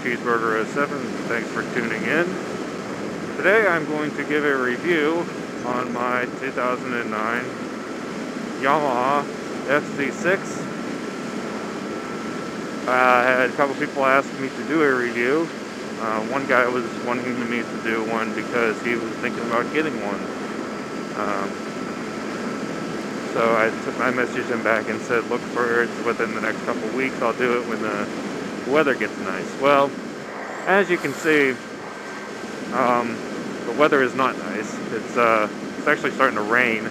Cheeseburger07. Thanks for tuning in. Today I'm going to give a review on my 2009 Yamaha FZ6. I had a couple people ask me to do a review. One guy was wanting me to do one because he was thinking about getting one. So I messaged him back and said, look for it within the next couple weeks. I'll do it when the weather gets nice. Well, as you can see, the weather is not nice. It's actually starting to rain,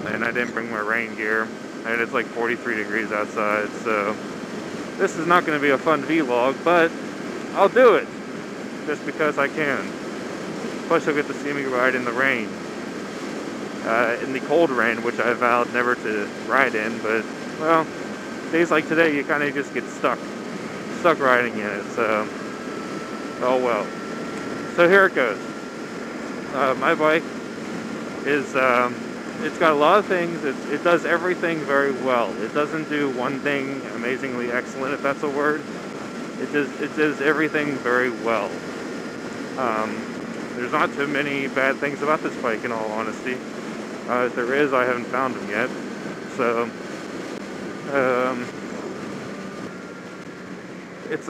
and I didn't bring my rain gear, and it's like 43 degrees outside, so this is not going to be a fun vlog, but I'll do it just because I can. Plus you'll get to see me ride in the rain, in the cold rain, which I vowed never to ride in, but well, days like today you kind of just get stuck riding in it, so oh well. So here it goes. My bike is, it's got a lot of things. It does everything very well. It doesn't do one thing amazingly excellent, if that's a word. It does everything very well. There's not too many bad things about this bike, in all honesty. If there is, I haven't found them yet. So, it's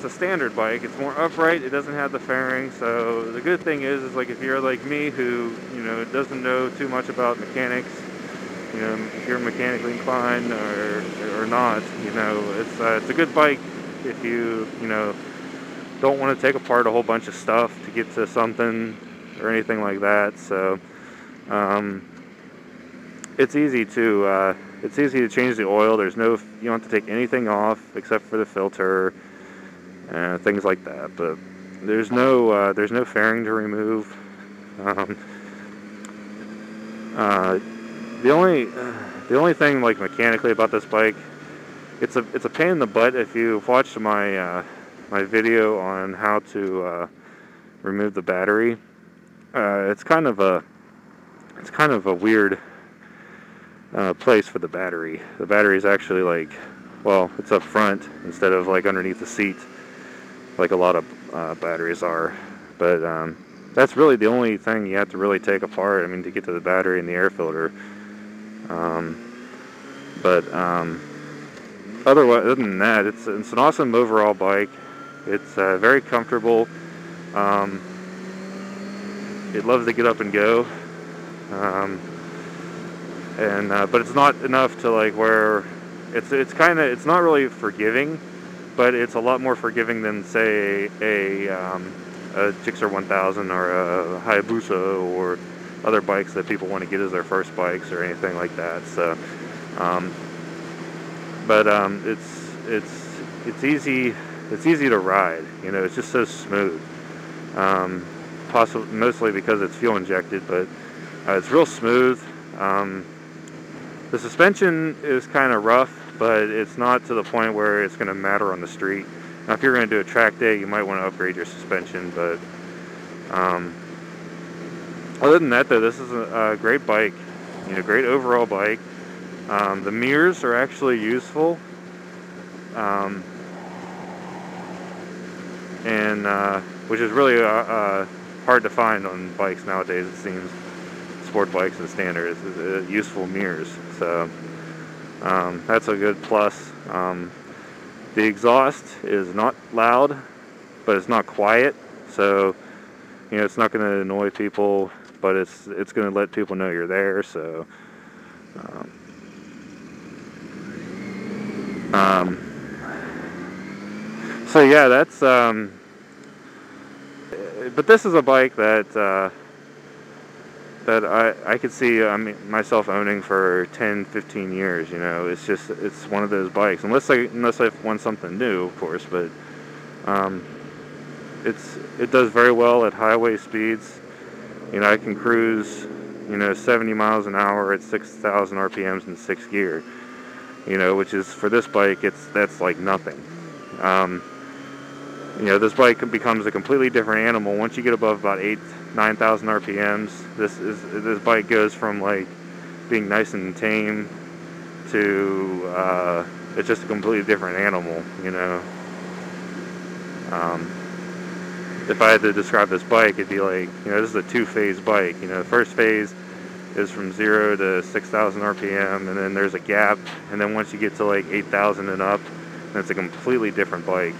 a standard bike. It's more upright. It doesn't have the fairing. So the good thing is like if you're like me, who doesn't know too much about mechanics, if you're mechanically inclined or not, it's a good bike if you don't want to take apart a whole bunch of stuff to get to something or anything like that. So it's easy to change the oil. You don't have to take anything off except for the filter and things like that. But there's no fairing to remove. The only thing like mechanically about this bike, it's a pain in the butt. If you've watched my my video on how to remove the battery, it's kind of a weird place for the battery. The battery is actually it's up front instead of like underneath the seat, like a lot of batteries are. But that's really the only thing you have to really take apart. I mean, to get to the battery and the air filter. Other than that, it's an awesome overall bike. It's very comfortable. It loves to get up and go. But it's not enough to like where it's not really forgiving, but it's a lot more forgiving than say a Gixxer 1000 or a Hayabusa or other bikes that people want to get as their first bikes or anything like that. So, it's easy to ride. It's just so smooth. Mostly because it's fuel injected, but it's real smooth. The suspension is kind of rough, but it's not to the point where it's going to matter on the street. Now, if you're going to do a track day, you might want to upgrade your suspension, but other than that, though, this is a great bike. Great overall bike. The mirrors are actually useful, which is really hard to find on bikes nowadays, it seems. Sport bikes and standards, useful mirrors. So that's a good plus. The exhaust is not loud, but it's not quiet. So it's not going to annoy people, but it's going to let people know you're there. So so yeah, that's but this is a bike that I could see myself owning for 10, 15 years. It's one of those bikes, unless I've won something new, of course, but it does very well at highway speeds. I can cruise 70 miles an hour at 6,000 RPMs in 6th gear, which is, for this bike, that's like nothing. This bike becomes a completely different animal once you get above about 9,000 RPMs. This bike goes from like being nice and tame to it's just a completely different animal. If I had to describe this bike, it'd be like, this is a two-phase bike. The first phase is from 0 to 6,000 RPM, and then there's a gap, and then once you get to like 8,000 and up, then it's a completely different bike.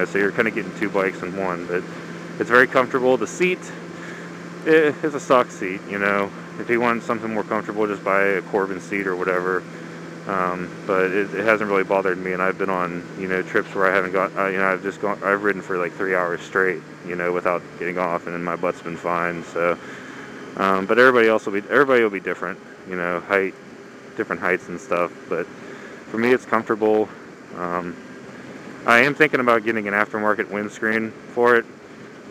So you're kind of getting two bikes in one. But it's very comfortable. The seat, it's a stock seat. If you want something more comfortable, just buy a Corbin seat or whatever. But it hasn't really bothered me, and I've been on trips where I haven't got I've ridden for like 3 hours straight without getting off, and then my butt's been fine. So but everybody will be different, different heights and stuff, but for me it's comfortable. I am thinking about getting an aftermarket windscreen for it.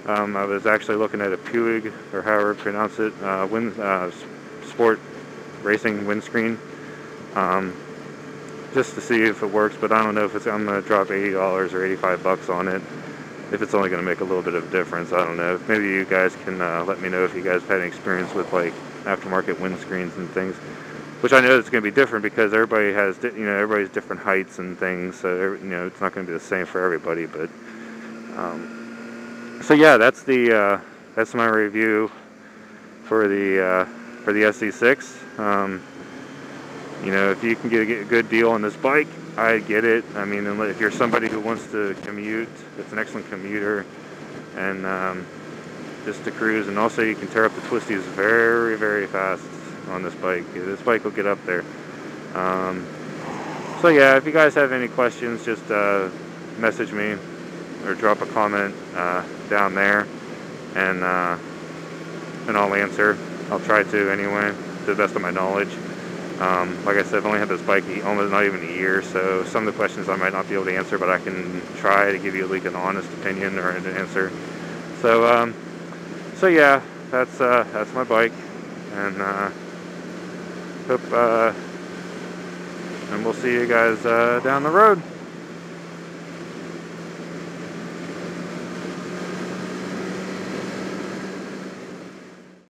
I was actually looking at a Puig, or however you pronounce it, sport racing windscreen, just to see if it works, but I don't know if I'm going to drop $80 or $85 on it, if it's only going to make a little bit of a difference. I don't know. Maybe you guys can let me know if you guys have had any experience with like aftermarket windscreens and things, which I know it's going to be different because everybody has, everybody's different heights and things, so it's not going to be the same for everybody. But so yeah, that's my review for the FZ6. If you can get a good deal on this bike, I'd get it. I mean, if you're somebody who wants to commute, it's an excellent commuter, and just to cruise. And also, you can tear up the twisties very, very fast on this bike. This bike will get up there. So yeah, if you guys have any questions, just message me or drop a comment down there, and I'll answer. I'll try to anyway, to the best of my knowledge. Like I said, I've only had this bike almost not even a year, so some of the questions I might not be able to answer, but I can try to give you an honest opinion or an answer. So yeah, that's my bike, and hope and we'll see you guys down the road.